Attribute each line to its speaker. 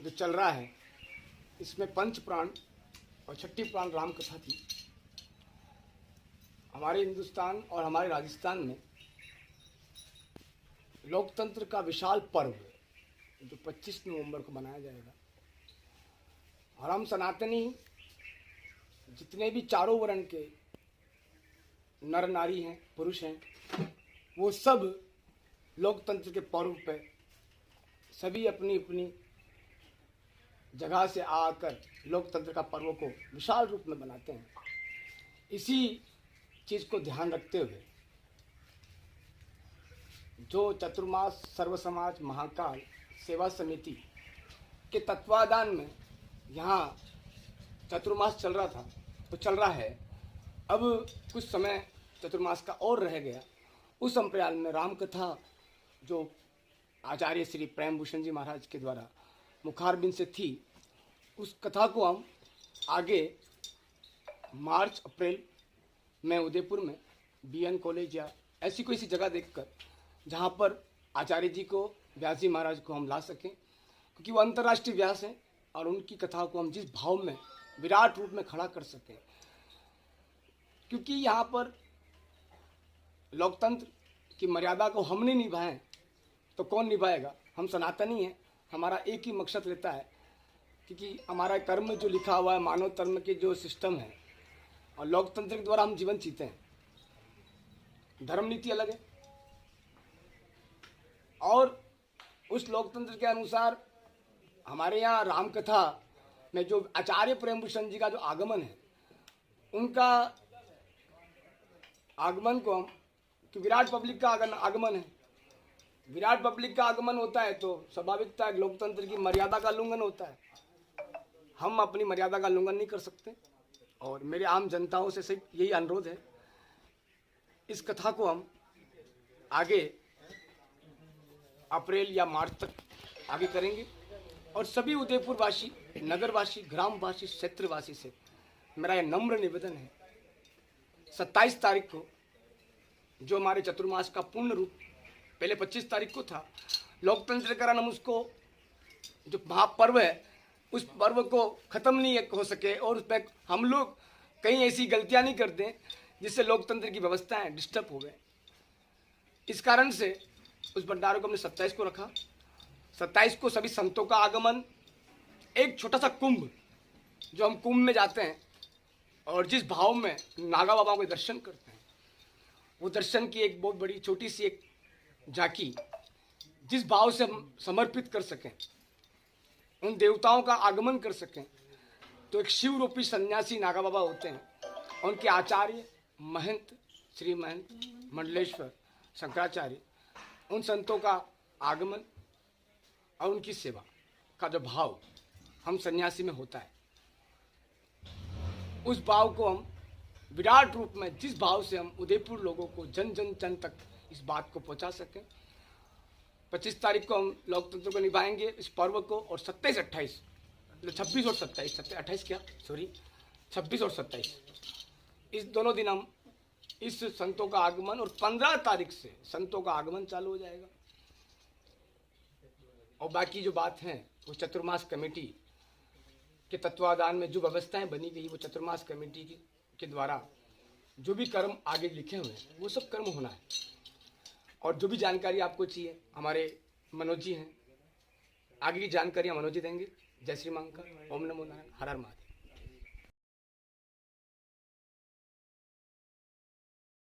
Speaker 1: जो चल रहा है, इसमें पंच प्राण और छठी प्राण राम कथा थी। हमारे हिंदुस्तान और हमारे राजस्थान में लोकतंत्र का विशाल पर्व जो 25 नवंबर को मनाया जाएगा, और हम सनातनी जितने भी चारों वर्ण के नर नारी हैं, पुरुष हैं, वो सब लोकतंत्र के पर्व पे सभी अपनी अपनी जगह से आकर लोकतंत्र का पर्व को विशाल रूप में मनाते हैं। इसी चीज़ को ध्यान रखते हुए जो चतुर्मास सर्व समाज महाकाल सेवा समिति के तत्वाधान में यहाँ चतुर्मास चल रहा था, तो चल रहा है। अब कुछ समय चतुर्मास का और रह गया। उस संप्रदाय में राम कथा जो आचार्य श्री प्रेम भूषण जी महाराज के द्वारा मुखारबिंद से थी, उस कथा को हम आगे मार्च अप्रैल में उदयपुर में BN कॉलेज या ऐसी कोई सी जगह देखकर जहाँ पर आचार्य जी को, व्यास जी महाराज को हम ला सकें, क्योंकि वो अंतर्राष्ट्रीय व्यास हैं, और उनकी कथा को हम जिस भाव में विराट रूप में खड़ा कर सकें। क्योंकि यहाँ पर लोकतंत्र की मर्यादा को हम नहीं निभाएं तो कौन निभाएगा। हम सनातनी हैं, हमारा एक ही मकसद रहता है, क्योंकि हमारा कर्म जो लिखा हुआ है, मानव धर्म के जो सिस्टम है, और लोकतंत्र के द्वारा हम जीवन जीते हैं। धर्म नीति अलग है, और उस लोकतंत्र के अनुसार हमारे यहाँ राम कथा में जो आचार्य प्रेम भूषण जी का जो आगमन है, उनका आगमन को हम, कि विराट पब्लिक का आगमन है, विराट पब्लिक का आगमन होता है तो स्वाभाविकता लोकतंत्र की मर्यादा का उल्लंघन होता है। हम अपनी मर्यादा का उल्लंघन नहीं कर सकते, और मेरे आम जनताओं से सिर्फ यही अनुरोध है, इस कथा को हम आगे अप्रैल या मार्च तक आगे करेंगे। और सभी उदयपुरवासी, नगरवासी, ग्रामवासी, क्षेत्रवासी से मेरा यह नम्र निवेदन है, 27 तारीख को जो हमारे चतुर्मास का पूर्ण रूप, पहले 25 तारीख को था, लोकतंत्र के कारण हम उसको जो महापर्व है, उस पर्व को ख़त्म नहीं हो सके, और उसमें हम लोग कहीं ऐसी गलतियां नहीं कर दें जिससे लोकतंत्र की व्यवस्थाएं डिस्टर्ब हो गए। इस कारण से उस भंडारे को हमने 27 को रखा। 27 को सभी संतों का आगमन, एक छोटा सा कुंभ, जो हम कुंभ में जाते हैं और जिस भाव में नागा बाबा के दर्शन करते हैं, वो दर्शन की एक बहुत बड़ी छोटी सी एक झांकी, जिस भाव से हम समर्पित कर सकें, उन देवताओं का आगमन कर सकें। तो एक शिव रूपी सन्यासी नागा बाबा होते हैं, उनके आचार्य महंत श्री महंत मंडलेश्वर शंकराचार्य, उन संतों का आगमन और उनकी सेवा का जो भाव हम सन्यासी में होता है, उस भाव को हम विराट रूप में, जिस भाव से हम उदयपुर लोगों को जन जन जन तक इस बात को पहुंचा सकें। 25 तारीख को हम लोकतंत्र को निभाएंगे, इस पर्व को, और 27, 28, 26 और 27, 28 क्या, सॉरी, 26 और 27, इस दोनों दिन हम इस संतों का आगमन, और 15 तारीख से संतों का आगमन चालू हो जाएगा। और बाकी जो बात है वो चतुर्मास कमेटी के तत्वाधान में जो व्यवस्थाएं बनी गई, वो चतुर्मास कमेटी के द्वारा जो भी कर्म आगे लिखे हुए हैं, वो सब कर्म होना है। और जो भी जानकारी आपको चाहिए, हमारे मनोज जी हैं, आगे की जानकारी मनोज जी देंगे। जय श्री मां का। ओम नमो नारायण। हर हर महादेव।